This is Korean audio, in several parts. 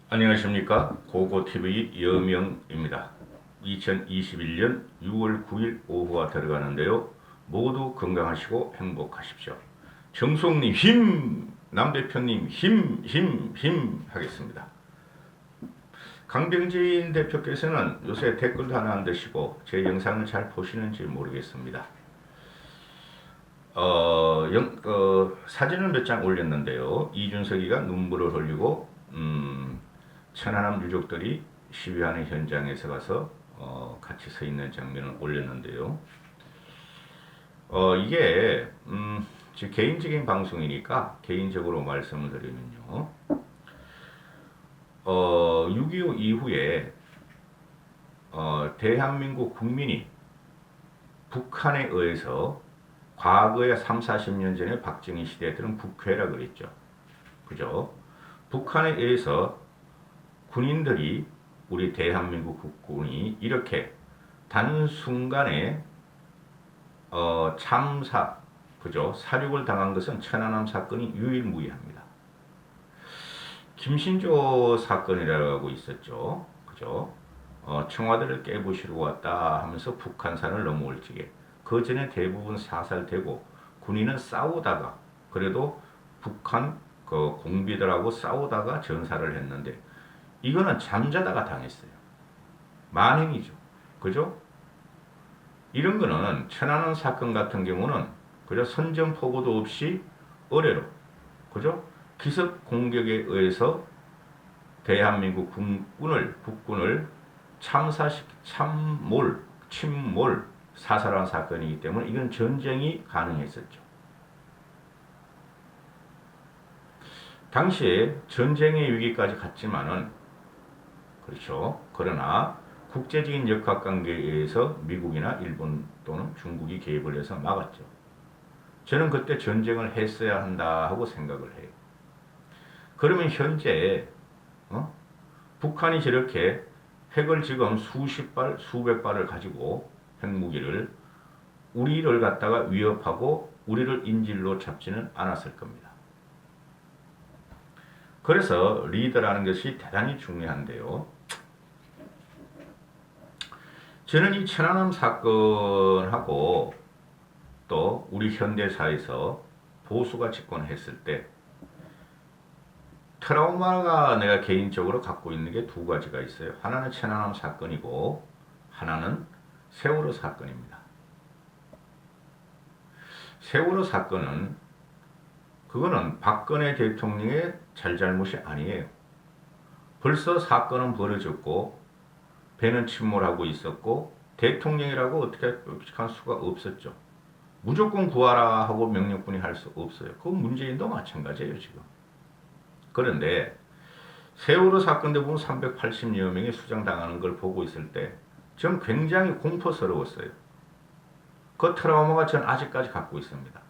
안녕하십니까. 고고TV 여명입니다. 2021년 6월 9일 오후가 들어가는데요. 모두 건강하시고 행복하십시오. 정숙님 힘! 남대표님 힘! 하겠습니다. 강병진 대표께서는 요새 댓글도 하나 안 드시고 제 영상을 잘 보시는지 모르겠습니다. 사진을 몇 장 올렸는데요. 이준석이가 눈물을 흘리고 천안함 유족들이 시위하는 현장에서 가서 같이 서 있는 장면을 올렸는데요. 이게 제 개인적인 방송이니까 개인적으로 말씀을 드리면요. 6.25 이후에 대한민국 국민이 북한에 의해서 과거에 3, 40년 전에 박정희 시대 때는 북회라 그랬죠. 그죠? 북한에 의해서 군인들이 우리 대한민국 국군이 이렇게 단순간에 참사, 그죠? 사륙을 당한 것은 천안함 사건이 유일무이합니다. 김신조 사건이라고 있었죠. 그죠? 청와대를 깨부시러 왔다 하면서 북한산을 넘어올 적에 그 전에 대부분 사살되고 군인은 싸우다가 그래도 북한 그 공비들하고 싸우다가 전사를 했는데 이거는 잠자다가 당했어요. 만행이죠. 그죠? 이런 거는 천안함 사건 같은 경우는 그저 선전포고도 없이 어뢰로 그죠? 기습 공격에 의해서 대한민국 국군을 침몰, 사살한 사건이기 때문에 이건 전쟁이 가능했었죠. 당시에 전쟁의 위기까지 갔지만은 그렇죠. 그러나 국제적인 역학관계에 의해서 미국이나 일본 또는 중국이 개입을 해서 막았죠. 저는 그때 전쟁을 했어야 한다 하고 생각을 해요. 그러면 현재 북한이 저렇게 핵을 지금 수십 발, 수백 발을 가지고 핵무기를 우리를 갖다가 위협하고 우리를 인질로 잡지는 않았을 겁니다. 그래서 리더라는 것이 대단히 중요한데요. 저는 이 천안함 사건하고 또 우리 현대사에서 보수가 집권했을 때 트라우마가 내가 개인적으로 갖고 있는 게 두 가지가 있어요. 하나는 천안함 사건이고 하나는 세월호 사건입니다. 세월호 사건은 그거는 박근혜 대통령의 잘잘못이 아니에요. 벌써 사건은 벌어졌고 배는 침몰하고 있었고 대통령이라고 어떻게 할 수가 없었죠. 무조건 구하라 하고 명령뿐이 할 수 없어요. 그건 문재인도 마찬가지예요 지금. 그런데 세월호 사건 때 보면 380여 명이 수장당하는 걸 보고 있을 때 전 굉장히 공포스러웠어요. 그 트라우마가 전 아직까지 갖고 있습니다.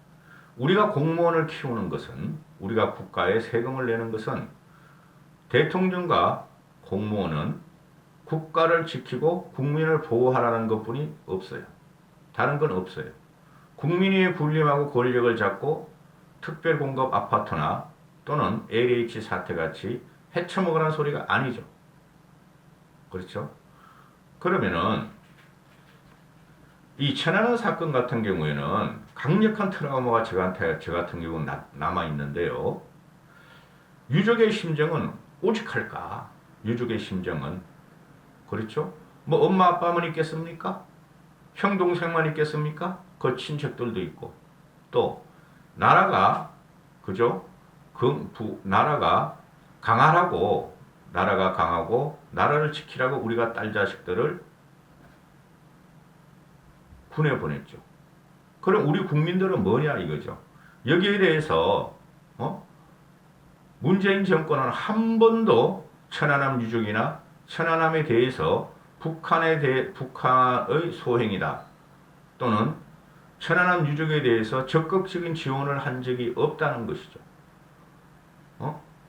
우리가 공무원을 키우는 것은 우리가 국가에 세금을 내는 것은 대통령과 공무원은 국가를 지키고 국민을 보호하라는 것뿐이 없어요. 다른 건 없어요. 국민이 군림하고 권력을 잡고 특별공급 아파트나 또는 LH 사태같이 헤쳐먹으라는 소리가 아니죠. 그렇죠? 그러면은 이 천안함 사건 같은 경우에는 강력한 트라우마가 저 같은 경우는 남아있는데요. 유족의 심정은 오직할까? 유족의 심정은 그렇죠? 뭐 엄마 아빠만 있겠습니까? 형 동생만 있겠습니까? 그 친척들도 있고 또 나라가 그죠? 나라가 강하고 나라를 지키라고 우리가 딸 자식들을 군에 보냈죠. 그럼 우리 국민들은 뭐냐 이거죠. 여기에 대해서 문재인 정권은 한 번도 천안함 유족이나 천안함에 대해서 북한의 소행이다 또는 천안함 유족에 대해서 적극적인 지원을 한 적이 없다는 것이죠.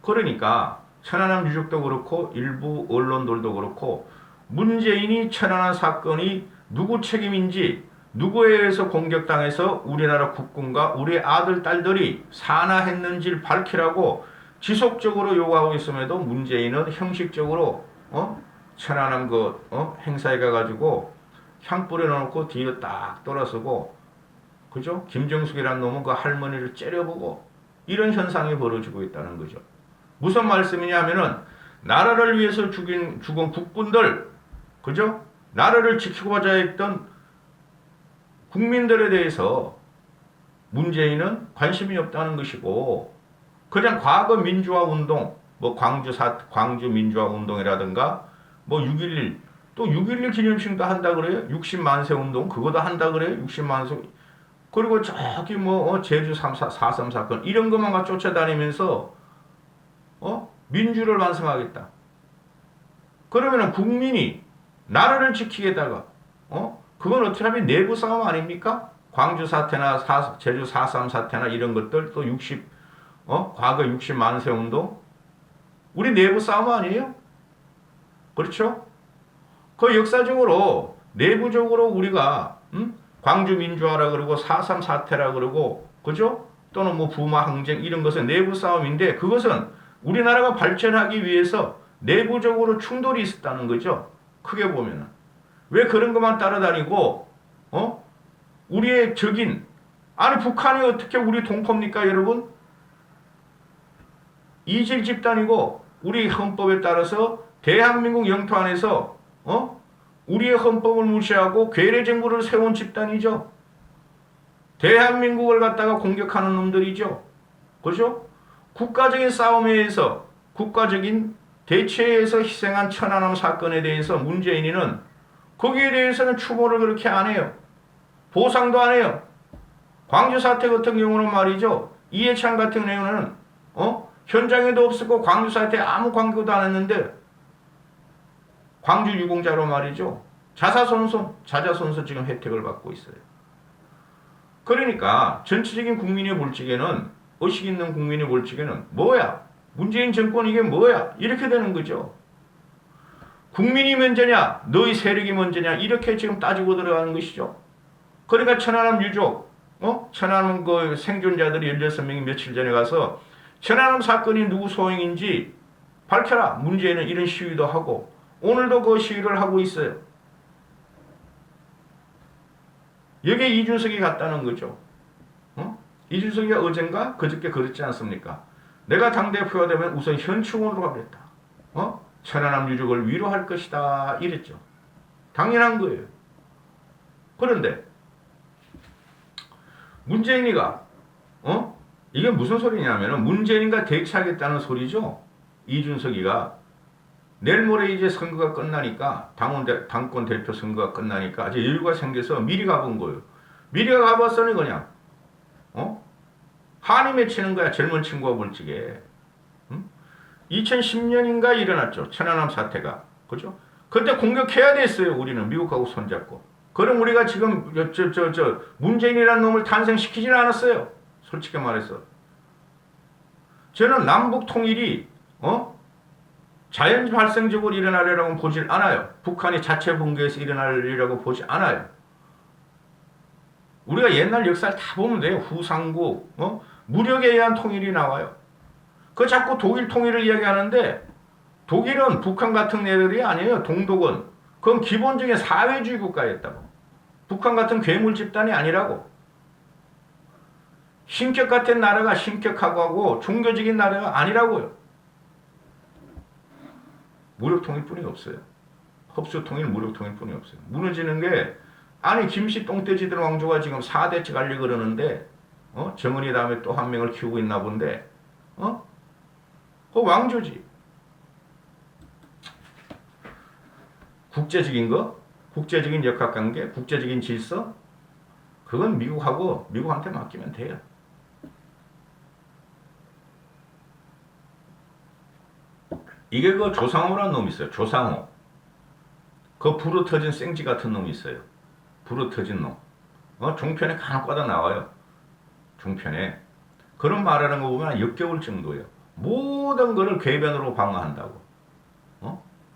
그러니까 천안함 유족도 그렇고 일부 언론들도 그렇고 문재인이 천안함 사건이 누구 책임인지 누구에 의해서 공격당해서 우리나라 국군과 우리 아들 딸들이 사나했는지를 밝히라고 지속적으로 요구하고 있음에도 문재인은 형식적으로 천안함 행사에 가가지고 향 뿌려놓고 뒤로 딱 돌아서고, 그죠? 김정숙이라는 놈은 그 할머니를 째려보고 이런 현상이 벌어지고 있다는 거죠. 무슨 말씀이냐 하면은 나라를 위해서 죽은 국군들, 그죠? 나라를 지키고자 했던 국민들에 대해서 문재인은 관심이 없다는 것이고, 그냥 과거 민주화 운동, 뭐 광주 민주화 운동이라든가 뭐 6.11, 또 6.11 기념식도 한다 그래요. 60만세 운동 그거도 한다 그래요. 60만세. 그리고 저기 뭐 제주 4.3 사건 이런 것만 쫓아다니면서 민주를 완성하겠다. 그러면은 국민이 나라를 지키겠다가 그건 어차피 내부 싸움 아닙니까? 광주 사태나 제주 4.3 사태나 이런 것들, 또 과거 60만세 운동, 우리 내부 싸움 아니에요? 그렇죠? 그 역사적으로 내부적으로 우리가 광주 민주화라 그러고 4.3 사태라 그러고, 그죠? 또는 뭐 부마 항쟁 이런 것은 내부 싸움인데, 그것은 우리나라가 발전하기 위해서 내부적으로 충돌이 있었다는 거죠. 크게 보면은. 왜 그런 것만 따라다니고 우리의 적인, 아니 북한이 어떻게 우리 동포입니까 여러분? 이질 집단이고 우리 헌법에 따라서 대한민국 영토 안에서 우리의 헌법을 무시하고 괴뢰 정부를 세운 집단이죠. 대한민국을 갖다가 공격하는 놈들이죠. 그죠? 국가적인 싸움에 의해서, 국가적인 대체에 의해서 희생한 천안함 사건에 대해서 문재인이는 거기에 대해서는 추모를 그렇게 안 해요. 보상도 안 해요. 광주 사태 같은 경우는 말이죠. 이해찬 같은 경우는 현장에도 없었고 광주 사태에 아무 관계도 안 했는데 광주 유공자로 말이죠. 자자손손 지금 혜택을 받고 있어요. 그러니까 전체적인 국민이 볼 적에는, 의식 있는 국민이 볼 적에는 뭐야? 문재인 정권 이게 뭐야? 이렇게 되는 거죠. 국민이 먼저냐, 너희 세력이 먼저냐, 이렇게 지금 따지고 들어가는 것이죠. 그러니까 천안함 유족, 천안함 그 생존자들이 16명이 며칠 전에 가서 천안함 사건이 누구 소행인지 밝혀라. 문재인은 이런 시위도 하고 오늘도 그 시위를 하고 있어요. 여기에 이준석이 갔다는 거죠. 이준석이가 어젠가 그저께 그랬지 않습니까? 내가 당대표가 되면 우선 현충원으로 가겠다. 천안함 유족을 위로할 것이다. 이랬죠. 당연한 거예요. 그런데 문재인이가 이게 무슨 소리냐면은 문재인과 대치하겠다는 소리죠. 이준석이가 내일 모레 이제 선거가 끝나니까, 당권 대표 선거가 끝나니까 아주 여유가 생겨서 미리 가본 거예요. 미리 가봤더니 그냥 한이 맺히는 거야. 젊은 친구가 볼 적에. 2010년인가 일어났죠. 천안함 사태가. 그죠? 그때 공격해야 됐어요. 우리는 미국하고 손잡고. 그럼 우리가 지금 문재인이라는 놈을 탄생시키지는 않았어요. 솔직히 말해서. 저는 남북 통일이 자연 발생적으로 일어나리라고 보질 않아요. 북한이 자체 붕괴해서 일어나리라고 보지 않아요. 우리가 옛날 역사를 다 보면 돼요. 후삼국, 무력에 의한 통일이 나와요. 그 자꾸 독일 통일을 이야기하는데 독일은 북한 같은 애들이 아니에요. 동독은. 그건 기본적인 사회주의 국가였다고. 북한 같은 괴물 집단이 아니라고. 신격 같은 나라가 신격하고 하고 종교적인 나라가 아니라고요. 무력 통일뿐이 없어요. 흡수 통일, 무력 통일뿐이 없어요. 무너지는 게, 아니 김씨 똥돼지들 왕조가 지금 4대째 가려고 그러는데 정은이 다음에 또 한 명을 키우고 있나 본데 그 왕조지. 국제적인 거, 국제적인 역학관계, 국제적인 질서, 그건 미국한테 맡기면 돼요. 이게 그 조상호라는 놈이 있어요. 조상호. 그 불어 터진 생쥐 같은 놈이 있어요. 불어 터진 놈. 종편에 간혹가다 나와요. 종편에. 그런 말하는 거 보면 역겨울 정도예요. 모든 거를 궤변으로 방어한다고.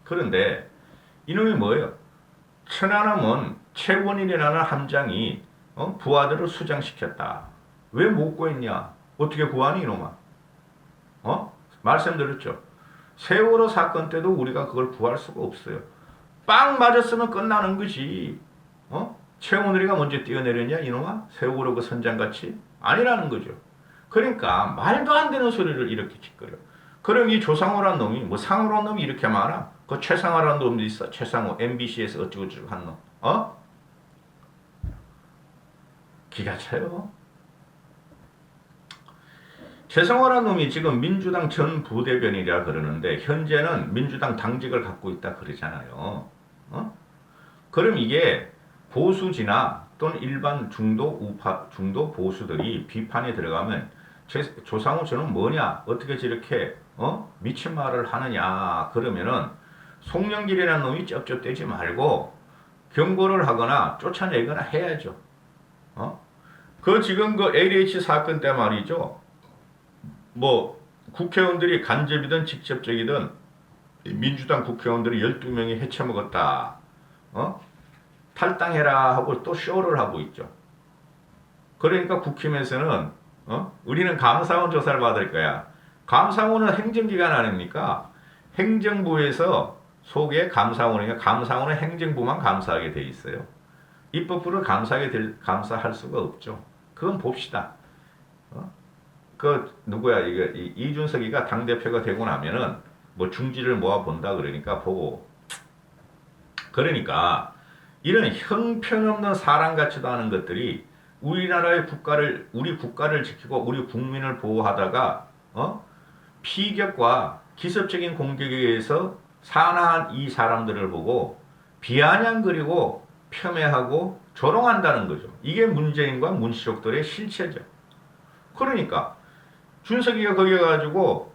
그런데 이놈이 뭐예요? 천안함은 최원일이라는 함장이 부하들을 수장시켰다. 왜 못 구했냐? 어떻게 구하니 이놈아? 말씀드렸죠. 세월호 사건 때도 우리가 그걸 구할 수가 없어요. 빵 맞았으면 끝나는 거지. 최은우리가 먼저 뛰어내렸냐 이놈아? 세월호 그 선장같이? 아니라는 거죠. 그러니까 말도 안 되는 소리를 이렇게 짓거려. 그럼 이 조상호란 놈이 뭐 상호란 놈이 이렇게 많아? 그 최상호란 놈도 있어. 최상호 MBC에서 어쩌고저쩌고 한 놈. 기가 차요. 최상호란 놈이 지금 민주당 전 부대변이라 그러는데 현재는 민주당 당직을 갖고 있다 그러잖아요. 그럼 이게 보수지나 또는 일반 중도 우파, 중도 보수들이 비판에 들어가면 조상우 저는 뭐냐? 어떻게 저렇게 미친 말을 하느냐? 그러면은 송영길이라는 놈이 쩝쩝대지 말고 경고를 하거나 쫓아내거나 해야죠. 그 지금 그 LH 사건 때 말이죠. 뭐 국회의원들이 간접이든 직접적이든 민주당 국회의원들이 12명이 해쳐먹었다. 탈당해라 하고 또 쇼를 하고 있죠. 그러니까 국힘에서는 우리는 감사원 조사를 받을 거야. 감사원은 행정기관 아닙니까? 행정부에서 속에 감사원이니까 감사원은 행정부만 감사하게 돼 있어요. 입법부를 감사할 수가 없죠. 그건 봅시다. 그 누구야 이거 이준석이가 당 대표가 되고 나면은 뭐 중지를 모아 본다 그러니까 보고. 그러니까 이런 형편없는 사람 같지도 않은 것들이 우리나라의 우리 국가를 지키고 우리 국민을 보호하다가 피격과 기습적인 공격에 의해서 산화한 이 사람들을 보고 비아냥거리고 폄훼하고 조롱한다는 거죠. 이게 문재인과 문시족들의 실체죠. 그러니까 준석이가 거기 가가지고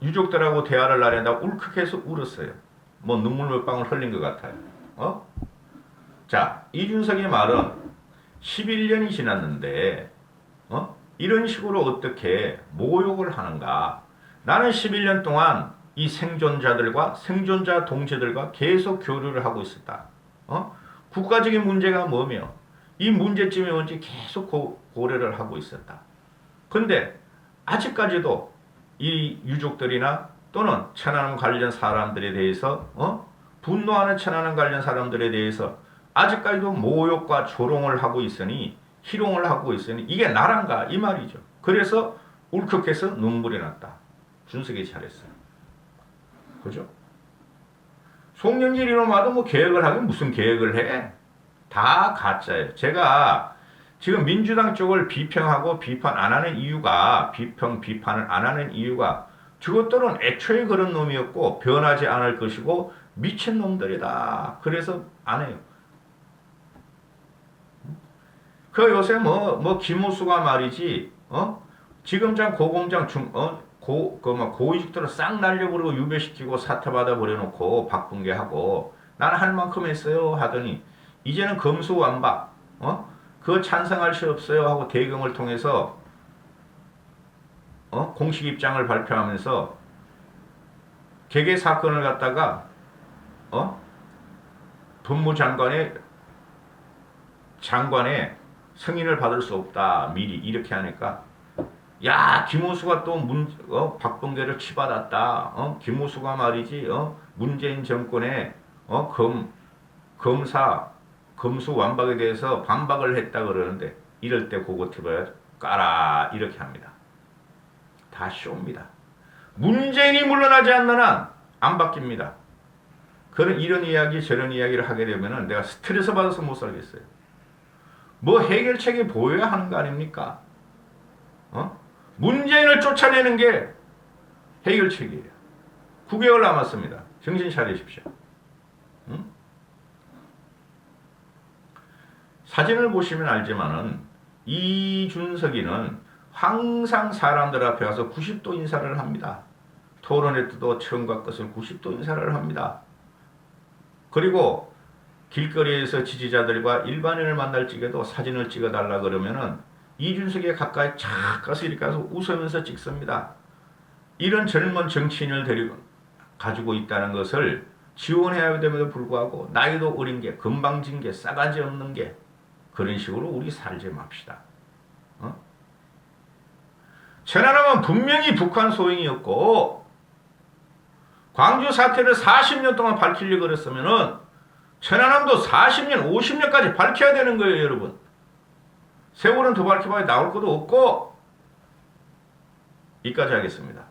유족들하고 대화를 나눈다고 울컥해서 울었어요. 뭐 눈물 몇 방울 흘린 것 같아요. 자, 이준석의 말은 11년이 지났는데 이런 식으로 어떻게 모욕을 하는가. 나는 11년 동안 이 생존자들과 생존자 동지들과 계속 교류를 하고 있었다. 국가적인 문제가 뭐며 이 문제점이 뭔지 계속 고려를 하고 있었다. 근데 아직까지도 이 유족들이나 또는 천안함 관련 사람들에 대해서 분노하는 천안함 관련 사람들에 대해서 아직까지도 모욕과 조롱을 하고 있으니 희롱을 하고 있으니 이게 나란가 이 말이죠. 그래서 울컥해서 눈물이 났다. 준석이 잘했어요. 그죠? 송영길 이놈아도 뭐 계획을 하긴 무슨 계획을 해? 다 가짜예요. 제가 지금 민주당 쪽을 비평하고 비판 안 하는 이유가 비판을 안 하는 이유가 저것들은 애초에 그런 놈이었고 변하지 않을 것이고 미친 놈들이다. 그래서 안 해요. 그 요새 뭐 김호수가 말이지 지금 장 고공장 고위직들을 싹 날려버리고 유배시키고 사퇴받아 버려놓고 바쁜 게 하고 나는 할 만큼 했어요 하더니 이제는 검수완박 그거 찬성할 수 없어요 하고 대경을 통해서 공식 입장을 발표하면서 개개 사건을 갖다가 법무장관의 승인을 받을 수 없다 미리 이렇게 하니까 야 김호수가 또 박범계를 치받았다. 김호수가 말이지 문재인 정권의 검수 완박에 대해서 반박을 했다 그러는데 이럴 때 그거 틀어야 까라 이렇게 합니다. 다 쇼입니다. 문재인이 물러나지 않는 한 안 바뀝니다. 이런 이야기 저런 이야기를 하게 되면은 내가 스트레스 받아서 못 살겠어요. 뭐 해결책이 보여야 하는 거 아닙니까? 문재인을 쫓아내는 게 해결책이에요. 9개월 남았습니다. 정신 차리십시오. 사진을 보시면 알지만은 이준석이는 항상 사람들 앞에 가서 90도 인사를 합니다. 토론회 때도 처음과 끝을 90도 인사를 합니다. 그리고 길거리에서 지지자들과 일반인을 만날 적에도 사진을 찍어달라 그러면은 이준석이 가까이 착 가서 이렇게 가서 웃으면서 찍습니다. 이런 젊은 정치인을 가지고 있다는 것을 지원해야 됨에도 불구하고 나이도 어린 게 건방진 게 싸가지 없는 게 그런 식으로 우리 살지 맙시다. 천안함은 분명히 북한 소행이었고 광주 사태를 40년 동안 밝히려고 그랬으면은 천안함도 40년, 50년까지 밝혀야 되는 거예요, 여러분. 세월은 더 밝혀봐야 나올 것도 없고, 이까지 하겠습니다.